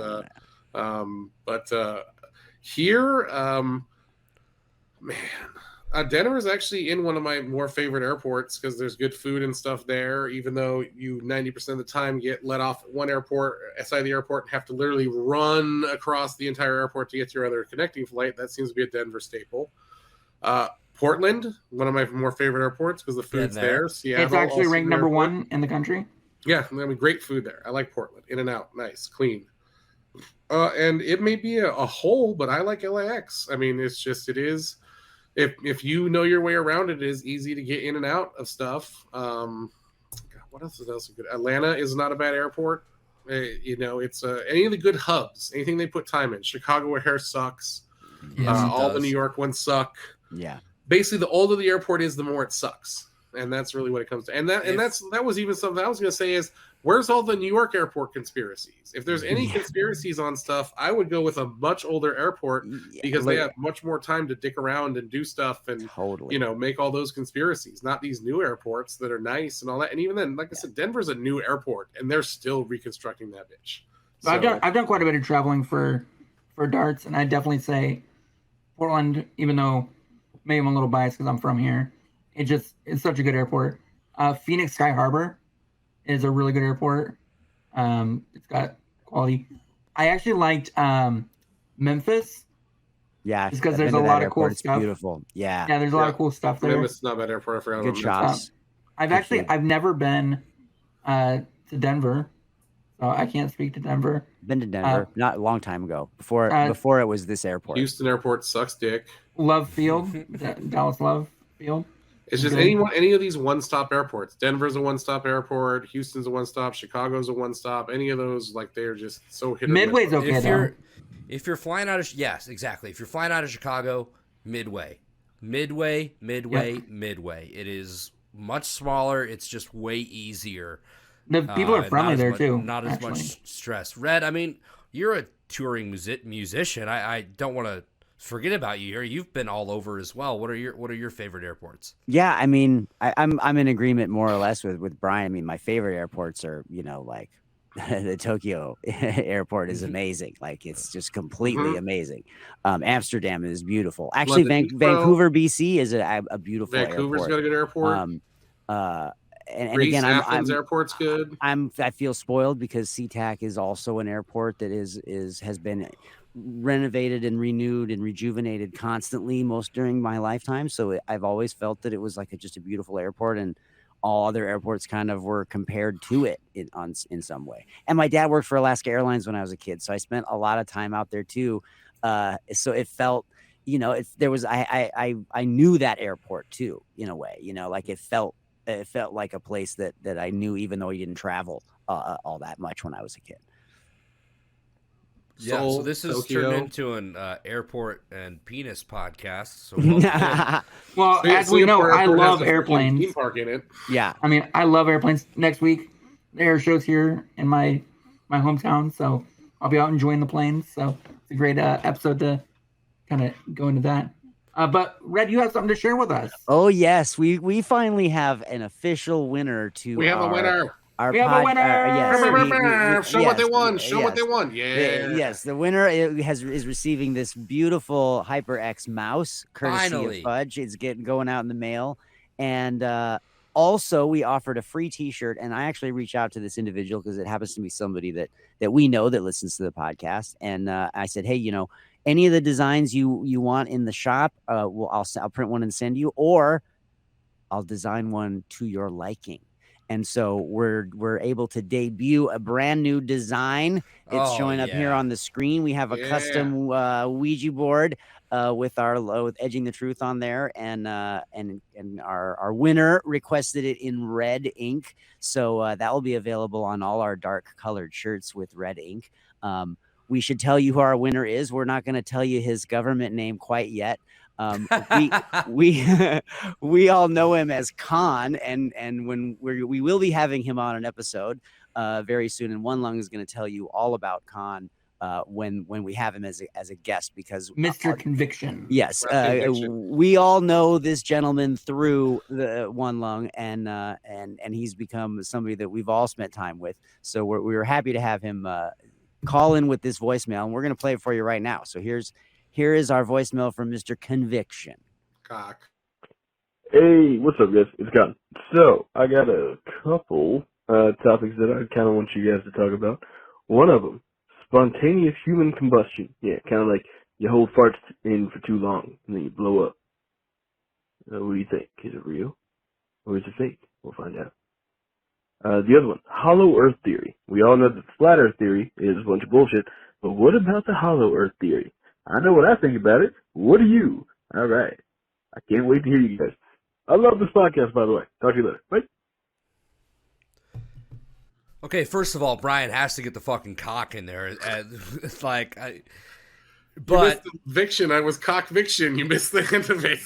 But here, man, Denver is actually in one of my more favorite airports because there's good food and stuff there. Even though you 90% of the time get let off at one airport side of the airport and have to literally run across the entire airport to get to your other connecting flight. That seems to be a Denver staple. Portland, one of my more favorite airports because the food's there. Seattle, it's actually ranked number 1 in the country. Yeah, I mean, great food there. I like Portland. In and out, nice, clean. And it may be a hole, but I like LAX. I mean, it is. If you know your way around it is easy to get in and out of stuff. What else is good? Atlanta is not a bad airport. It's any of the good hubs, anything they put time in. Chicago O'Hare sucks. All the New York ones suck. Yeah. Basically, the older the airport is, the more it sucks, and that's really what it comes to. And that was even something I was going to say is, where's all the New York airport conspiracies? If there's any conspiracies on stuff, I would go with a much older airport because they have much more time to dick around and do stuff and make all those conspiracies. Not these new airports that are nice and all that. And even then, like I said, Denver's a new airport, and they're still reconstructing that bitch. So, I've done quite a bit of traveling for darts, and I definitely say Portland, even though maybe I'm a little biased because I'm from here, it's such a good airport. Phoenix Sky Harbor is a really good airport. It's got quality. I actually liked Memphis. Yeah, just because there's a lot of cool stuff. Beautiful. Yeah. Yeah, there's a lot of cool stuff there. Memphis is not a bad airport. I forgot good shots. I've never been to Denver, so I can't speak to Denver. Been to Denver, not a long time ago, before it was this airport. Houston Airport sucks dick. Love Field, Dallas Love Field. It's just any of these one-stop airports. Denver's a one-stop airport. Houston's a one-stop. Chicago's a one-stop. Any of those, like, they're just so hit or miss. Midway's okay if you're flying out of yes, exactly. If you're flying out of Chicago, Midway. It is much smaller. It's just way easier. The people are friendly there too. Not as much stress. Red, I mean, you're a touring musician. I don't want to forget about you here. You've been all over as well. What are your favorite airports? Yeah, I mean, I'm in agreement more or less with Brian. I mean, my favorite airports are, like the Tokyo airport is amazing. Like, it's just completely amazing. Amsterdam is beautiful. Actually, Vancouver, BC is a beautiful Vancouver's airport. got a good airport. And again, Athens airport's good. I feel spoiled because SeaTac is also an airport that has been renovated and renewed and rejuvenated constantly during my lifetime. So I've always felt that it was like just a beautiful airport, and all other airports kind of were compared to it in some way. And my dad worked for Alaska Airlines when I was a kid, so I spent a lot of time out there too. So it felt, I knew that airport too, in a way, like it felt like a place that I knew, even though I didn't travel all that much when I was a kid. Yeah, Seoul, so this has Tokyo. turned into an airport and penis podcast. So Well, as we know, I love airplanes. Theme park in it. Yeah, I mean, I love airplanes. Next week, the air show's here in my hometown, so I'll be out enjoying the planes. So it's a great episode to kind of go into that. But Red, you have something to share with us. Oh yes, we finally have an official winner to. We have a winner. We have a winner. Yes, Show what they won. Show what they won. Yeah. Yes, the winner is receiving this beautiful HyperX mouse, courtesy Finally. of Fudge. It's going out in the mail, and also we offered a free T-shirt. And I actually reached out to this individual because it happens to be somebody that we know that listens to the podcast. And I said, hey, any of the designs you want in the shop, I'll print one and send you, or I'll design one to your liking. And so we're able to debut a brand new design. It's showing up here on the screen. We have a custom Ouija board with Edging the Truth on there, and our winner requested it in red ink. So that will be available on all our dark colored shirts with red ink. We should tell you who our winner is. We're not going to tell you his government name quite yet. We all know him as Khan, and when we will be having him on an episode very soon, and One Lung is going to tell you all about Khan when we have him as a guest, because Mr. Conviction. Yes, Conviction. we all know this gentleman through the One Lung, and he's become somebody that we've all spent time with. So we were happy to have him call in with this voicemail, and we're going to play it for you right now. So here is our voicemail from Mr. Conviction. Cock. Hey, what's up, guys? It's Cotton. So, I got a couple topics that I kind of want you guys to talk about. One of them, spontaneous human combustion. Yeah, kind of like you hold farts in for too long and then you blow up. What do you think? Is it real or is it fake? We'll find out. The other one, hollow earth theory. We all know that the flat earth theory is a bunch of bullshit, but what about the hollow earth theory? I know what I think about it. What do you? All right. I can't wait to hear you guys. I love this podcast, by the way. Talk to you later. Bye. Okay, first of all, Brian has to get the fucking cock in there. It's like, You missed the Viction. I was cock-viction. You missed the end of it.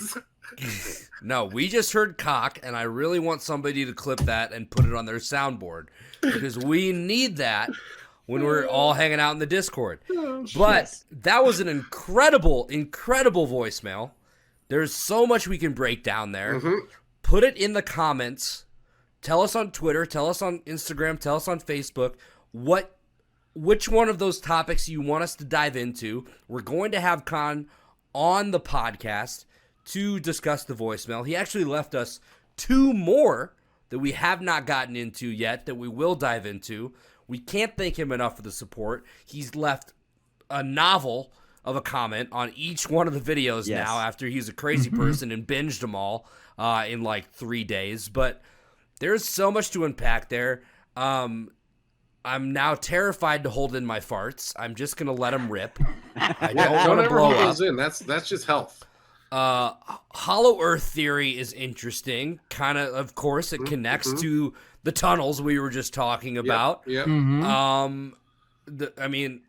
no, we just heard cock, and I really want somebody to clip that and put it on their soundboard, because we need that when we're all hanging out in the Discord. But that was an incredible voicemail. There's so much we can break down there. Put it in the comments. Tell us on Twitter. Tell us on Instagram. Tell us on Facebook which one of those topics you want us to dive into. We're going to have Khan on the podcast to discuss the voicemail. He actually left us 2 more that we have not gotten into yet that we will dive into. We can't thank him enough for the support. He's left a novel of a comment on each one of the videos now after he's a crazy person and binged them all in like 3 days. But there's so much to unpack there. I'm now terrified to hold in my farts. I'm just gonna let them rip. I Yeah, don't don't want to ever blow hold up. those in. That's just health. Hollow Earth theory is interesting. Kind of course, it connects to the tunnels we were just talking about. Yep. Mhm. I mean,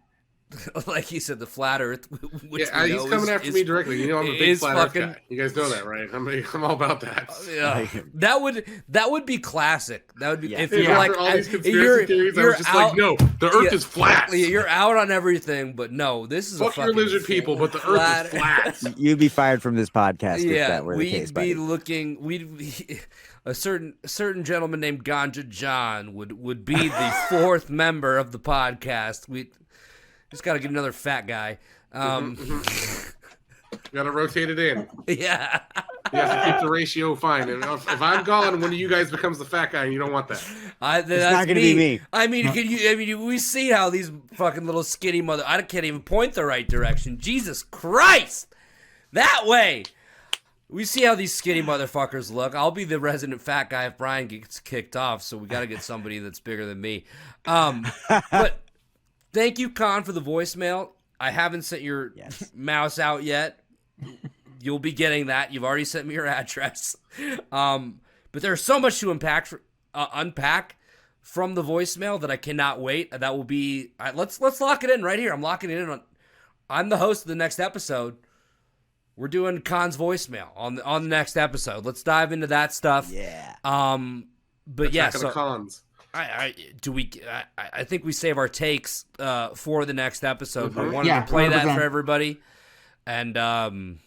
like you said, the flat Earth. Which Yeah, he's coming after me directly. You know, I'm a big flat Earth fucking- guy. You guys know that, right? I'm all about that. Yeah, that would be classic. That would be if Yeah, you're like after all these conspiracy you're, theories, I you're was just out, like, no, the Earth yeah, is flat. You're out on everything, but no, this is Fuck a fucking your lizard people, but the Earth is flat. You'd be fired from this podcast if Yeah, that were the case, we'd buddy. be looking. A certain gentleman named Ganja John would be the fourth member of the podcast. We just got to get another fat guy. Gotta rotate it in. Yeah. You have to keep the ratio fine. And if I'm gone, one of you guys becomes the fat guy, and you don't want that. It's not going to be me. I mean, we see how these fucking little skinny I can't even point the right direction. Jesus Christ! That way! We see how these skinny motherfuckers look. I'll be the resident fat guy if Brian gets kicked off, so we got to get somebody that's bigger than me. But thank you, Con, for the voicemail. I haven't sent your mouse out yet. You'll be getting that. You've already sent me your address. But there's so much to unpack from the voicemail that I cannot wait. That will be let's lock it in right here. I'm locking it in. I'm the host of the next episode. We're doing Con's voicemail on the next episode. Let's dive into that stuff. Yeah. But yeah, So cons. I think we save our takes for the next episode. I wanted Yeah, to play that 100%. for everybody. And One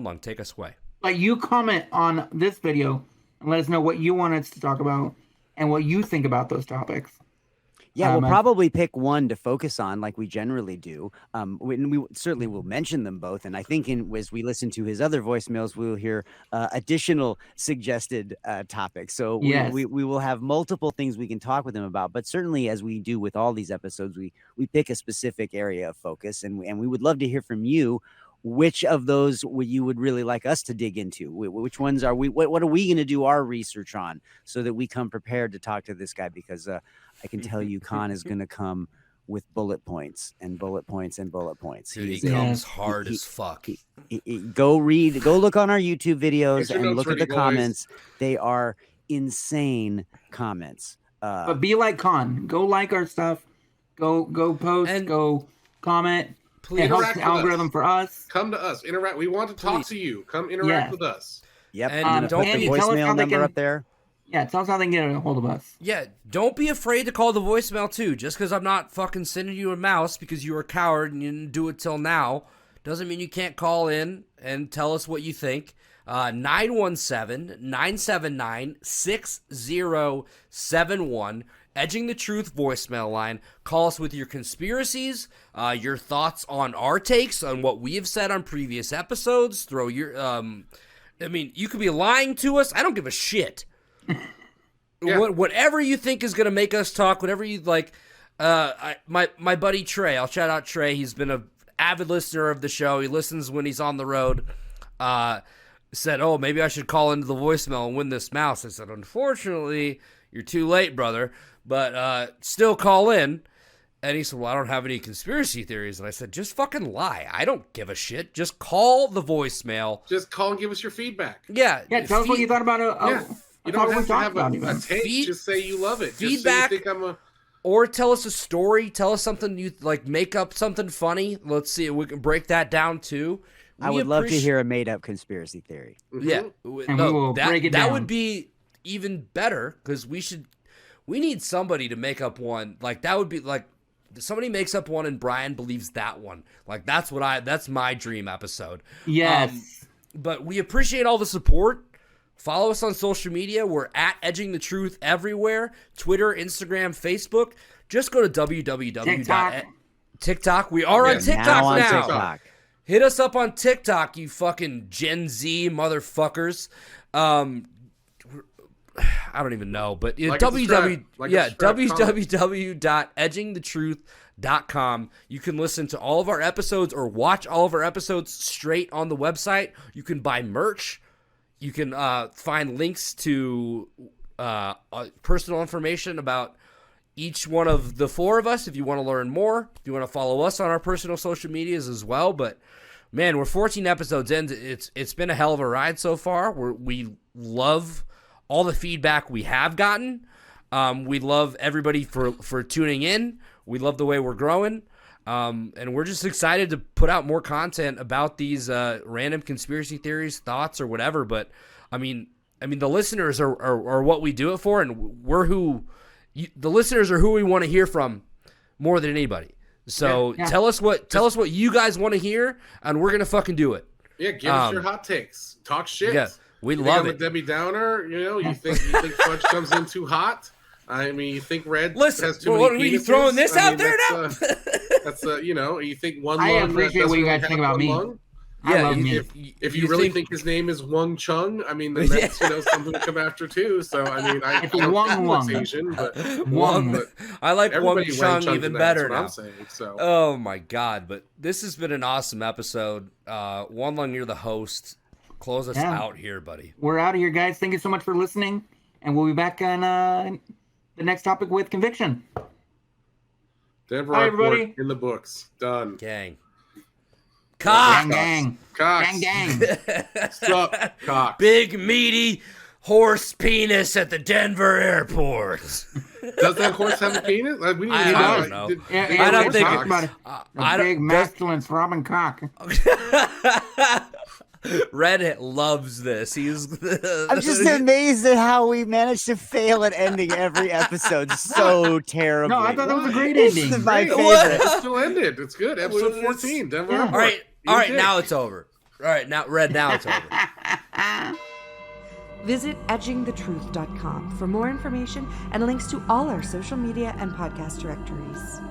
Lung, take us away. But you comment on this video and let us know what you want us to talk about and what you think about those topics. Yeah, we'll probably pick one to focus on like we generally do. We certainly will mention them both. And I think as we listen to his other voicemails, we'll hear additional suggested topics. So we will have multiple things we can talk with him about. But certainly, as we do with all these episodes, we pick a specific area of focus. And we would love to hear from you. Which of those you would really like us to dig into? Which ones are we? What are we going to do our research on so that we come prepared to talk to this guy? Because I can tell you, Con is going to come with bullet points and bullet points and bullet points. Dude, he comes hard as fuck. Go look on our YouTube videos Get your and notes look at ready, the comments. They are insane comments. But be like Con. Go like our stuff. Go post. And go comment. please It helps interact the with algorithm us. for us. Come to us. Interact. We want to talk to you. Come interact with us. Yep. And I'm don't gonna be- put the tell us how voicemail they number can- up there. Yeah, tell us how they can get a hold of us. Yeah, don't be afraid to call the voicemail too. Just because I'm not fucking sending you a mouse because you're a coward and you didn't do it till now doesn't mean you can't call in and tell us what you think. 917-979-6071. Edging the Truth voicemail line. Call us with your conspiracies, your thoughts on our takes, on what we have said on previous episodes. Throw your, you could be lying to us. I don't give a shit. Yeah. Whatever you think is going to make us talk, whatever you like. My buddy Trey, I'll shout out Trey. He's been an avid listener of the show. He listens when he's on the road. Said, oh, maybe I should call into the voicemail and win this mouse. I said, unfortunately, you're too late, brother. But still call in. And he said, well, I don't have any conspiracy theories. And I said, just fucking lie. I don't give a shit. Just call the voicemail. Just call and give us your feedback. Yeah. Tell us what you thought about You don't have to have a even. take. Just say you love it. Feedback. Just say you think I'm a... Or tell us a story. Tell us something you like. Make up something funny. Let's see. We can break that down too. I would love to hear a made-up conspiracy theory. Yeah, And we will break it that down. would be even better because we need somebody to make up one. Like that would be like somebody makes up one and Brian believes that one. Like that's my dream episode. Yes. But we appreciate all the support. Follow us on social media. We're at Edging the Truth everywhere. Twitter, Instagram, Facebook. Just go to TikTok. We are on TikTok now on now. TikTok. Hit us up on TikTok, you fucking Gen Z motherfuckers. I don't even know, but www.edgingthetruth.com. You can listen to all of our episodes or watch all of our episodes straight on the website. You can buy merch. You can find links to personal information about each one of the four of us if you want to learn more. If you want to follow us on our personal social medias as well. But man, we're 14 episodes in. It's been a hell of a ride so far. We love all the feedback we have gotten. We love everybody for tuning in. We love the way we're growing. And we're just excited to put out more content about these random conspiracy theories, thoughts, or whatever. But I mean, the listeners are what we do it for, and the listeners are who we want to hear from more than anybody. So tell us what you guys want to hear, and we're gonna fucking do it. Yeah, give us your hot takes. Talk shit. Yeah, we you love think I'm it. a Debbie Downer, you think Fudge comes in too hot? I mean, you think Red Listen, has too many what are you penises? throwing this out there now? That's you think one I lung. appreciate what you guys think about me. Lung? I love me. If you really think his name is Wang Chung, I mean, then that's something to come after too. So I mean, I don't Wang. think Asian, but Wang. but I like Wang everybody Chung Chung even to that, better that's now. what I'm saying, so. Oh my god! But this has been an awesome episode. One Lung, you're the host. Close us out here, buddy. We're out of here, guys. Thank you so much for listening, and we'll be back on the next topic with Conviction. Denver Bye, Airport everybody. in the books. Done. Gang. Gang, Cock. gang. Cox. Gang, gang. Sup, Cox. Big meaty horse penis at the Denver airport. Does that horse have a penis? Like, we I didn't don't know. Yeah, I don't we're think talking it- about a big masculine throbbing cock. Red loves this. He's. I'm just amazed at how we managed to fail at ending every episode so terribly. No, I thought that was a great ending. This is my Great. favorite. It still ended. It's good. Episode 14. Denver Yeah. Airport. All right. You Now dick. it's over. All right, now Red. Now it's over. Visit edgingthetruth.com for more information and links to all our social media and podcast directories.